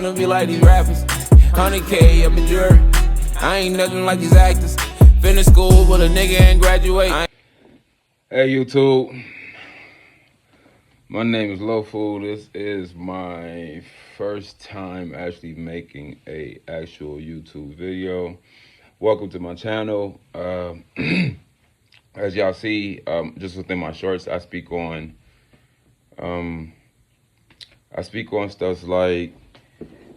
to be like these rappers. 100K up in jury. I ain't nothing like these actors. Finish school, but a nigga ain't graduate. Hey YouTube, my name is LoFool. This is my first time actually making a actual YouTube video. Welcome to my channel. As y'all see, just within my shorts, I speak on stuff like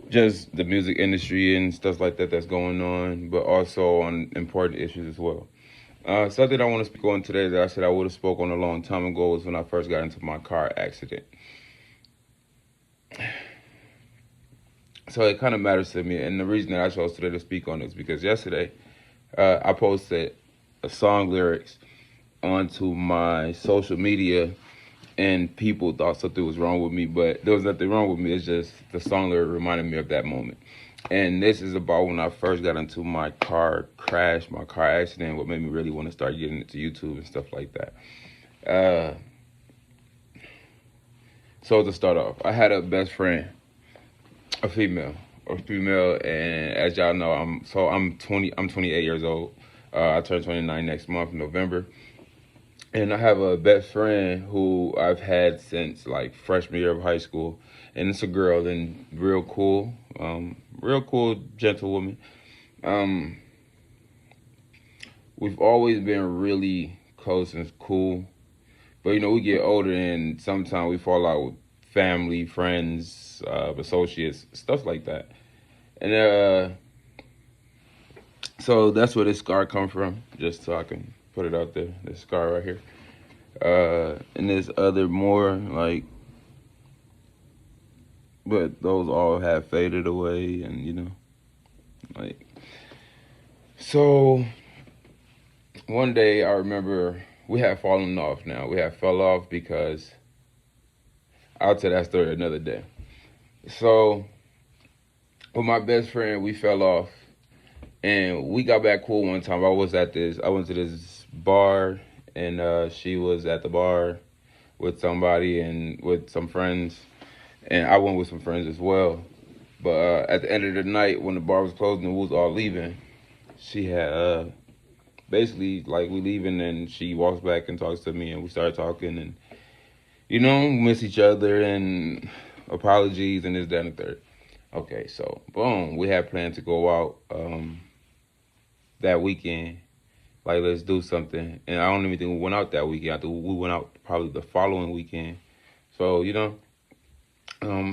just the music industry and stuff like that that's going on, but also on important issues as well. Something I want to speak on today that I said I would have spoke on a long time ago was when I first got into my car accident. So it kind of matters to me, and the reason that I chose today to speak on it is because yesterday I posted a song lyrics onto my social media, and people thought something was wrong with me, but there was nothing wrong with me. It's just the song lyric reminded me of that moment. And this is about when I first got into my car crash, my car accident, what made me really want to start getting into YouTube and stuff like that. So to start off, I had a best friend, a female, and as y'all know, I'm 28 years old. I turn 29 next month in November. And I have a best friend who I've had since like freshman year of high school. And it's a girl, and real cool, gentle woman. We've always been really close and cool. But you know, we get older and sometimes we fall out with family, friends, associates, stuff like that. And so that's where this scar come from, just so I can put it out there. This scar right here. And there's other more, like, but those all have faded away, and you know, like, so one day I remember we had fallen off. Now we have fell off because I'll tell that story another day. So with my best friend, we fell off, and we got back cool one time. I went to this bar, and she was at the bar with somebody and with some friends, and I went with some friends as well. But at the end of the night, when the bar was closing and we was all leaving, she had basically, like, we leaving, and she walks back and talks to me, and we started talking, and you know, miss each other and apologies and this, that, and the third. Okay, so boom, we had planned to go out that weekend. Like, let's do something. And I don't even think we went out that weekend. I think we went out probably the following weekend. So, you know,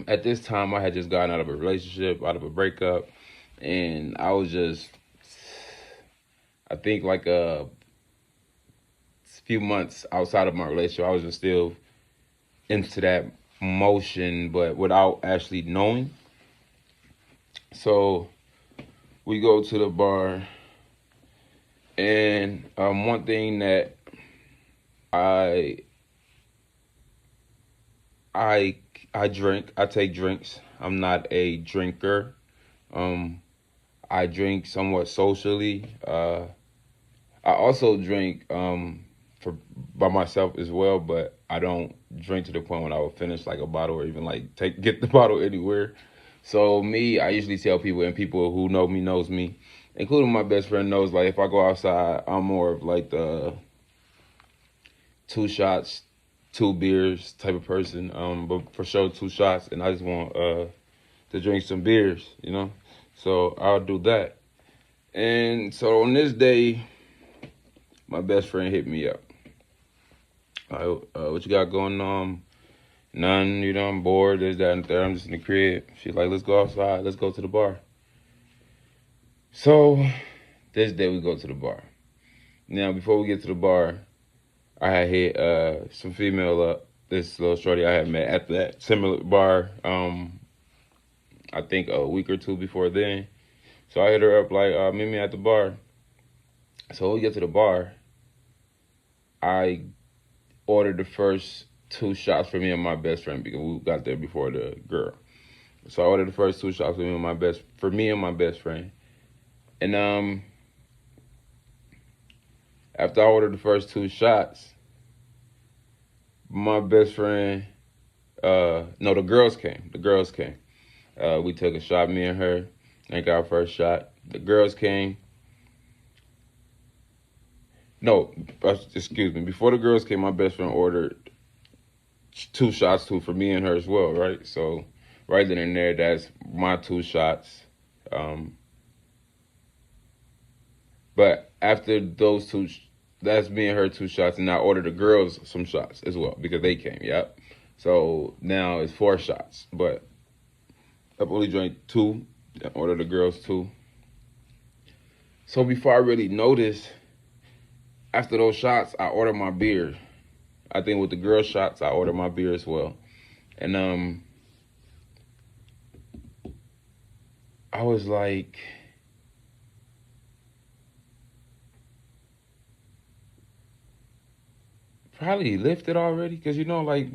at this time, I had just gotten out of a relationship, out of a breakup. And I was just, I think like a few months outside of my relationship, I was just still into that motion, but without actually knowing. So we go to the bar. And one thing that I drink, I take drinks. I'm not a drinker. I drink somewhat socially. I also drink by myself as well, but I don't drink to the point when I would finish like a bottle or even like get the bottle anywhere. So me, I usually tell people, and people who know me knows me, including my best friend knows, like, if I go outside, I'm more of like the 2 shots, 2 beers type of person. But for sure 2 shots, and I just want to drink some beers, you know. So I'll do that. And so on this day, my best friend hit me up. What you got going on? None, you know, I'm bored, this, that, and there. I'm just in the crib. She's like, let's go outside, let's go to the bar. So this day we go to the bar. Now, before we get to the bar, I had hit some female up. This little shorty I had met at that similar bar, I think a week or 2 before then. So I hit her up like, meet me at the bar. So when we get to the bar, I ordered the first 2 shots for me and my best friend because we got there before the girl. So I ordered the first 2 shots for me and my best friend. And after I ordered the first 2 shots, my best friend, no, the girls came. We took a shot, me and her, and got our first shot. The girls came. No, excuse me. Before the girls came, my best friend ordered 2 shots too for me and her as well, right? So right then and there, that's my 2 shots. Um, but after those two, that's me and her 2 shots, and I ordered the girls some shots as well because they came. Yep. So now it's 4 shots, but I've only drank 2. I ordered the girls 2. So before I really noticed, after those shots, I ordered my beer. I think with the girl shots, I ordered my beer as well. And I was like, probably lifted already, cause like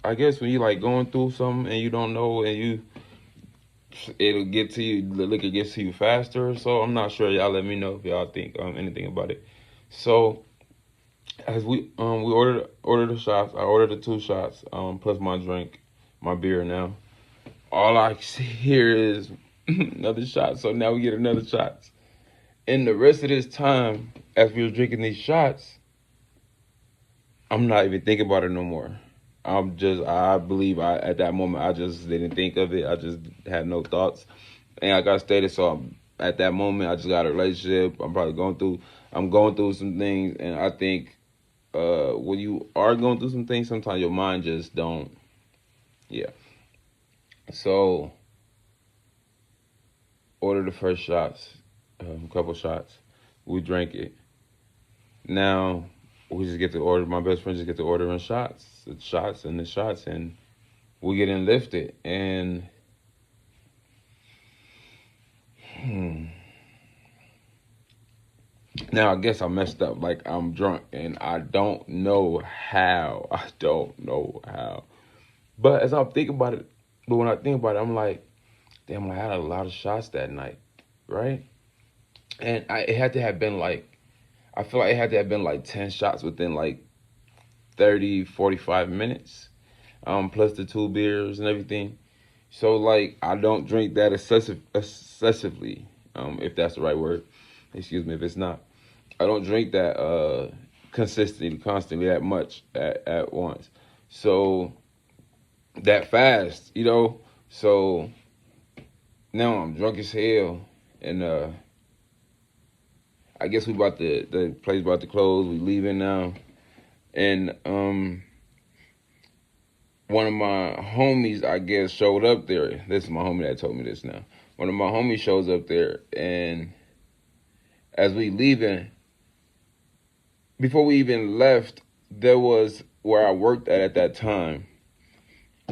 I guess when you like going through something and you don't know, and it'll get to you, the liquor gets to you faster. So I'm not sure. Y'all let me know if y'all think anything about it. So as we ordered the shots, I ordered the 2 shots plus my drink, my beer. Now all I see here is another shot. So now we get another shots. And the rest of this time, as we were drinking these shots, I'm not even thinking about it no more. I believe at that moment, I just didn't think of it. I just had no thoughts. And like I stated, so at that moment, I just got a relationship. I'm going through some things. And I think when you are going through some things, sometimes your mind just don't, yeah. So, ordered the first shots, a couple shots. We drank it. Now, we just get to order. My best friend just get to ordering shots, and we get in lifted. And now I guess I messed up. Like I'm drunk, and I don't know how. But as I'm thinking about it, when I think about it, I'm like, damn, I had a lot of shots that night, right? And it had to have been like, I feel like it had to have been like 10 shots within like 30, 45 minutes, plus the 2 beers and everything. So like I don't drink that excessively, if that's the right word. Excuse me if it's not. I don't drink that constantly that much at once. So that fast, So now I'm drunk as hell, and I guess the place about to close. We leaving now, and one of my homies, I guess, showed up there. This is my homie that told me this now. One of my homies shows up there, and as we leaving, before we even left, there was where I worked at that time.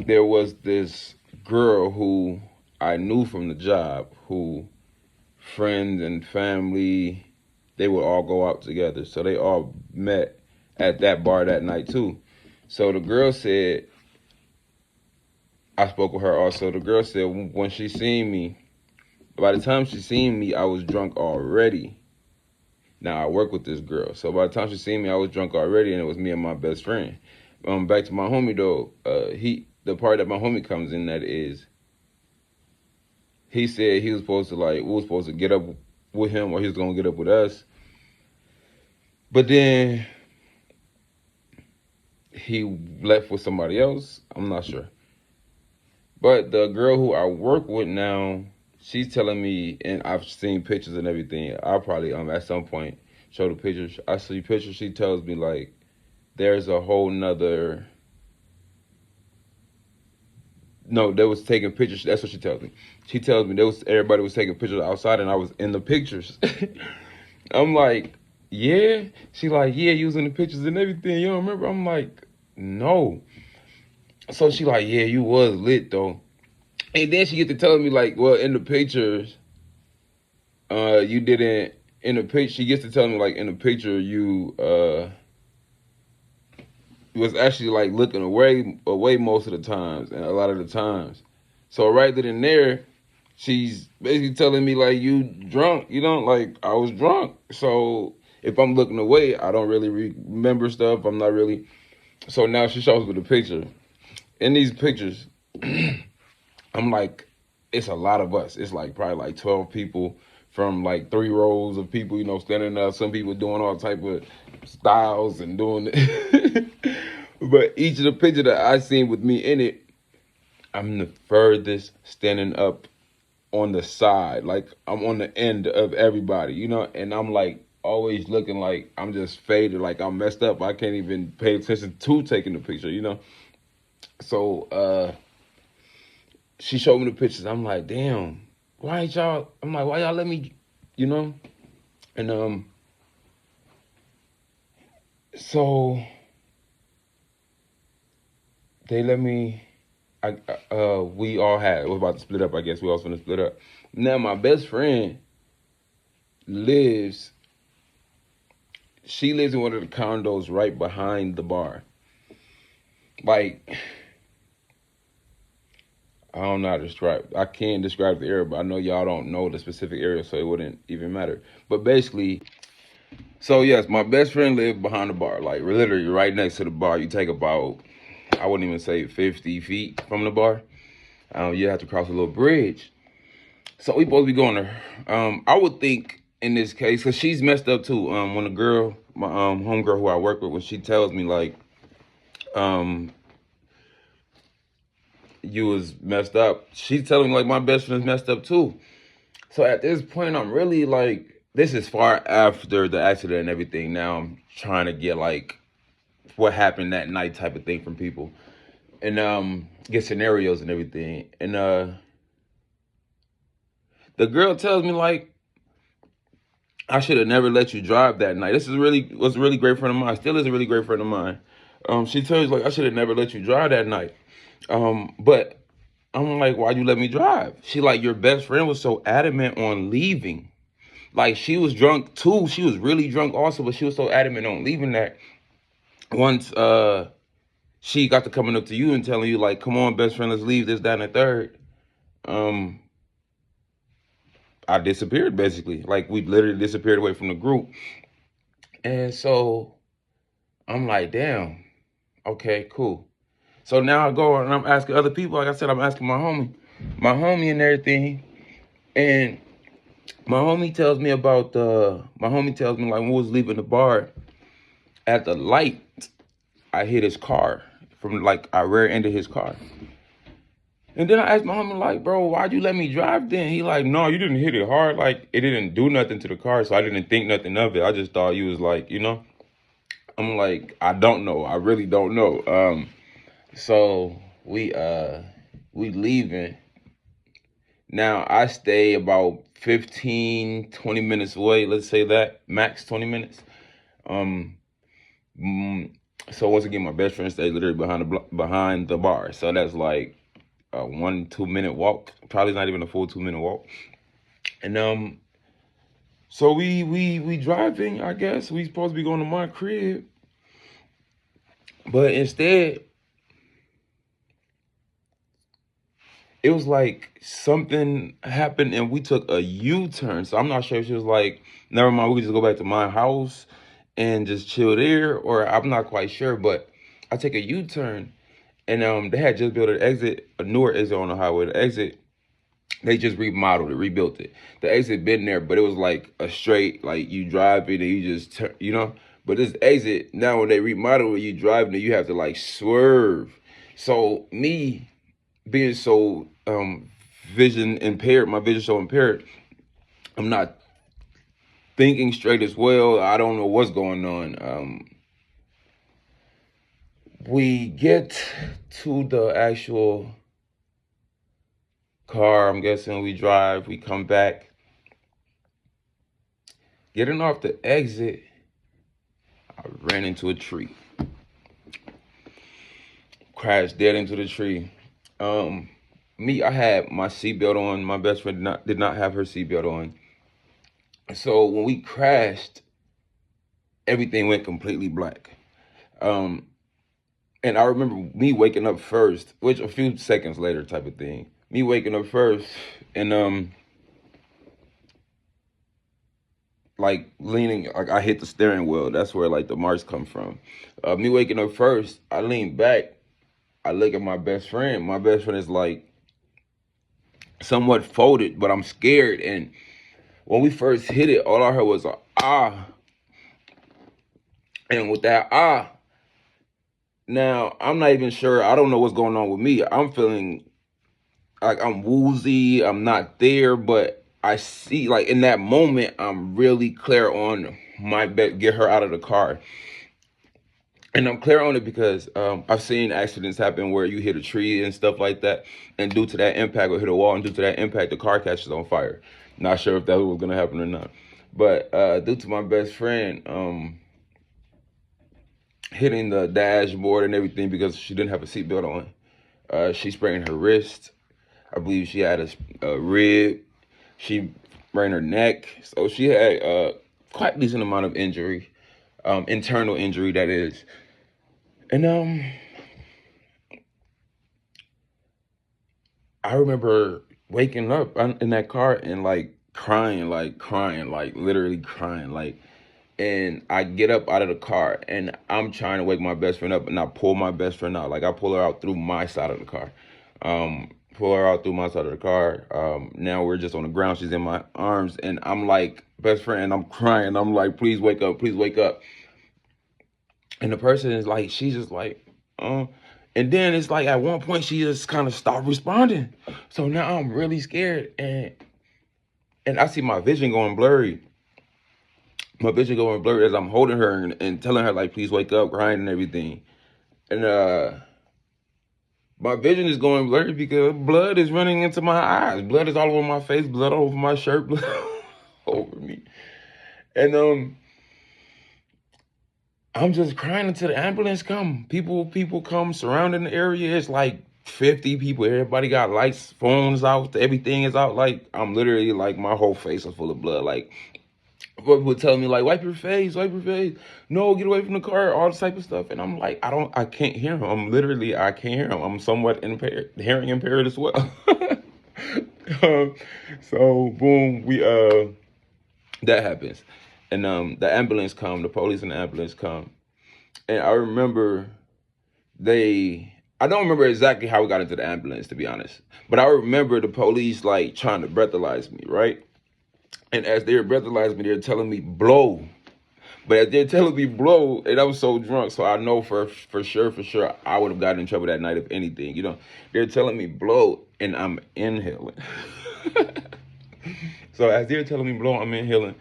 There was this girl who I knew from the job, who friends and family, they would all go out together. So they all met at that bar that night too. So the girl said, I spoke with her also. The girl said when she seen me, by the time she seen me, I was drunk already. Now I work with this girl. So by the time she seen me, I was drunk already, and it was me and my best friend. Back to my homie though, the part that my homie comes in that is, he said we were supposed to get up with him, or he was gonna get up with us. But then he left with somebody else. I'm not sure. But the girl who I work with now, she's telling me, and I've seen pictures and everything. I'll probably at some point show the pictures. I see pictures. She tells me like there's a whole nother. No, they was taking pictures. That's what she tells me. She tells me everybody was taking pictures outside, and I was in the pictures. I'm like, yeah. She like, yeah, you was in the pictures and everything. You don't remember? I'm like, no. So she like, yeah, you was lit though. And then she get to telling me like, well, in the pictures, you didn't. In the picture, she gets to telling me like, in the picture, you was actually like looking away most of the times, and a lot of the times. So right then and there, she's basically telling me like, you drunk, like I was drunk. So if I'm looking away, I don't really remember stuff. I'm not really. So now she shows me the picture. In these pictures, I'm like it's a lot of us. It's like probably like 12 people from like 3 rows of people, standing up. Some people doing all type of styles and doing it. But each of the picture that I seen with me in it, I'm the furthest standing up on the side. Like I'm on the end of everybody, and I'm like always looking like I'm just faded, like I'm messed up. I can't even pay attention to taking the picture. So she showed me the pictures. I'm like, damn, why ain't y'all? I'm like, why y'all let me, you know? And so they let me. We all had. We're about to split up. I guess we all gonna split up. Now my best friend lives. She lives in one of the condos right behind the bar. Like, I don't know how to describe. I can't describe the area, but I know y'all don't know the specific area, so it wouldn't even matter. But basically, so yes, my best friend lived behind the bar, like literally right next to the bar. You take about, I wouldn't even say 50 feet from the bar. You have to cross a little bridge. So we supposed to be going to. I would think in this case, cause she's messed up too. When a girl, my homegirl who I work with, when she tells me like, you was messed up, she's telling me like my best friend's messed up too. So at this point, I'm really like, this is far after the accident and everything. Now I'm trying to get like what happened that night type of thing from people, and get scenarios and everything. And the girl tells me like, I should have never let you drive that night. This was a really great friend of mine. Still is a really great friend of mine. She tells me like, I should have never let you drive that night. But I'm like, why'd you let me drive? She like, your best friend was so adamant on leaving. Like, she was drunk too. She was really drunk also, but she was so adamant on leaving that once she got to coming up to you and telling you like, come on, best friend, let's leave, this, that, and the third. I disappeared basically. Like, we literally disappeared away from the group. And so I'm like, damn, okay, cool. So now I go and I'm asking other people. Like I said, I'm asking my homie and everything. And my homie tells me like when we was leaving the bar, at the light, I hit his car from like I rear-ended his car. And then I asked my homie like, bro, why'd you let me drive then? He like, no, you didn't hit it hard. Like, it didn't do nothing to the car, so I didn't think nothing of it. I just thought you was like, I'm like, I don't know. I really don't know. So we leaving. Now I stay about 15, 20 minutes away. Let's say that max 20 minutes. So once again, my best friend stays literally behind the bar. So that's like a 1-2 minute walk. Probably not even a full 2 minute walk. And so we driving. I guess we supposed to be going to my crib, but instead, it was like something happened and we took a U-turn. So I'm not sure if she was like, never mind, we can just go back to my house and just chill there, or I'm not quite sure. But I take a U-turn, and they had just built a newer exit on the highway. The exit, they just remodeled it, rebuilt it. The exit been there, but it was like a straight, like you drive it and you just turn. But this exit, now when they remodel it, you driving it, you have to like swerve. So me being so vision impaired, my vision so impaired, I'm not thinking straight as well. I don't know what's going on. We get to the actual car, I'm guessing we drive, we come back. Getting off the exit, I ran into a tree. Crashed dead into the tree. I had my seatbelt on. My best friend did not have her seatbelt on. So when we crashed, everything went completely black. And I remember me waking up first, which a few seconds later type of thing. Me waking up first and like leaning, like I hit the steering wheel. That's where like the marks come from. Me waking up first, I lean back. I look at my best friend. My best friend is like somewhat folded, but I'm scared. And when we first hit it, all I heard was a ah. And with that ah, now I'm not even sure. I don't know what's going on with me. I'm feeling like I'm woozy. I'm not there, but I see like in that moment, I'm really clear on my bet. Get her out of the car. And I'm clear on it because I've seen accidents happen where you hit a tree and stuff like that, and due to that impact, or hit a wall, and due to that impact, the car catches on fire. Not sure if that was gonna happen or not, but due to my best friend hitting the dashboard and everything because she didn't have a seatbelt on, she sprained her wrist. I believe she had a rib. She sprained her neck, so she had quite a decent amount of injury, internal injury that is. And I remember waking up in that car and like crying, like literally crying, like. And I get up out of the car and I'm trying to wake my best friend up, and I pull my best friend out. Like I pull her out through my side of the car. Pull her out through my side of the car. Now we're just on the ground. She's in my arms, and I'm like, best friend, and I'm crying. I'm like, please wake up, please wake up. And the person is like, she's just like, and then it's like at one point she just kind of stopped responding. So now I'm really scared, and I see my vision going blurry. My vision going blurry as I'm holding her and telling her like, please wake up, crying and everything. And my vision is going blurry because blood is running into my eyes. Blood is all over my face, blood all over my shirt, blood all over me. And I'm just crying until the ambulance come. People come surrounding the area. It's like 50 people. Everybody got lights, phones out, everything is out. Like I'm literally like my whole face is full of blood. Like people would tell me like, wipe your face, wipe your face. No, get away from the car, all this type of stuff. And I'm like, I can't hear him. I can't hear him. I'm somewhat impaired, hearing impaired as well. So boom, that happens. And the ambulance come, the police and the ambulance come. And I remember I don't remember exactly how we got into the ambulance, to be honest. But I remember the police like trying to breathalyze me, right? And as they were breathalyzing me, they're telling me blow. But as they're telling me blow, and I was so drunk, so I know for sure, I would have gotten in trouble that night if anything. You know, they're telling me blow, and I'm inhaling. So as they're telling me blow, I'm inhaling.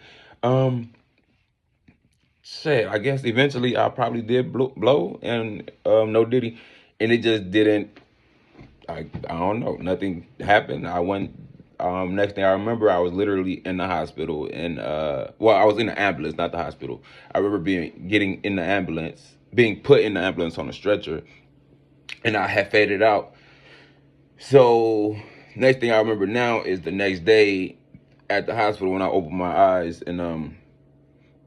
Shit, I guess eventually I probably did blow, and no diddy, and it just didn't. I don't know. Nothing happened. I went. Next thing I remember, I was literally in the hospital, and well, I was in the ambulance, not the hospital. I remember getting in the ambulance, being put in the ambulance on a stretcher, and I had faded out. So next thing I remember now is the next day at the hospital when I opened my eyes, and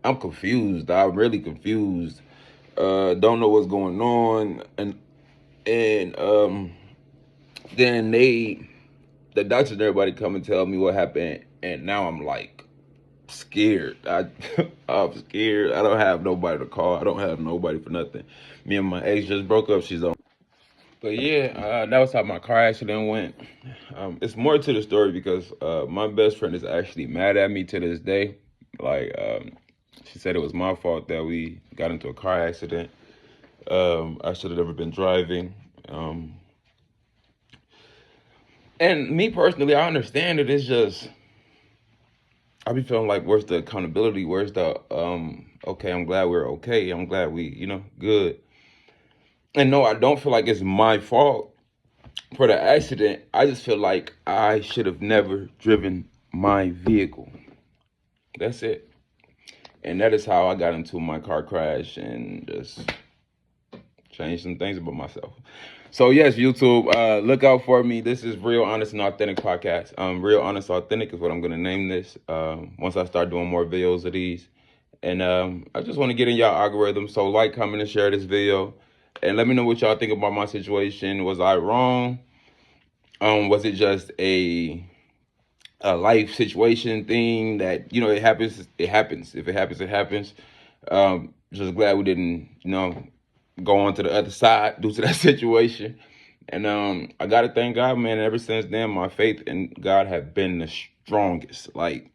I'm confused. I'm really confused. Don't know what's going on, and then the doctors and everybody come and tell me what happened, and now I'm like scared. I'm scared. I don't have nobody to call. I don't have nobody for nothing. Me and my ex just broke up. She's on. But yeah, that was how my car accident went. It's more to the story because my best friend is actually mad at me to this day. Like she said it was my fault that we got into a car accident. I should have never been driving. And me personally, I understand it. It's just I be feeling like, where's the accountability? Where's the okay, I'm glad we're okay. I'm glad we, good. And no, I don't feel like it's my fault for the accident. I just feel like I should have never driven my vehicle. That's it. And that is how I got into my car crash and just changed some things about myself. So yes, YouTube, look out for me. This is Real Honest and Authentic Podcast. Real Honest Authentic is what I'm gonna name this. Once I start doing more videos of these, and I just want to get in y'all algorithm. So like, comment, and share this video, and let me know what y'all think about my situation. Was I wrong? Was it just a life situation thing that it happens? It happens. If it happens, it happens. Just glad we didn't go on to the other side due to that situation. And I gotta thank God, man. Ever since then, my faith in God have been the strongest. Like,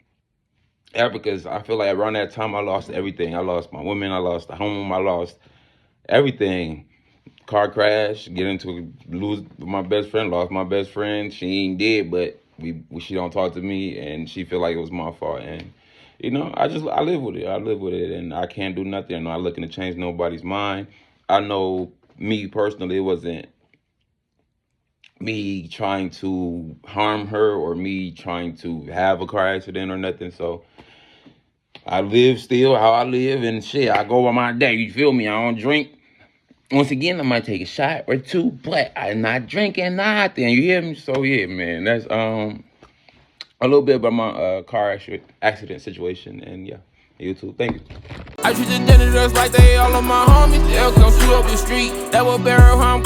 yeah, because I feel like around that time I lost everything. I lost my woman, I lost the home, I lost everything. Car crash, lose my best friend, lost my best friend. She ain't dead, but she don't talk to me, and she feel like it was my fault. And I live with it. I live with it, and I can't do nothing. I'm not looking to change nobody's mind. I know me personally, it wasn't me trying to harm her or me trying to have a car accident or nothing. So I live still how I live, and shit, I go on my day. You feel me? I don't drink. Once again, I might take a shot or two, but I'm not drinking nothing. You hear me? So yeah, man, that's a little bit about my car accident situation, and yeah, you too. Thank you. I treat the janitors like they all of my homies. They'll come shoot up your street. That will barrel harm.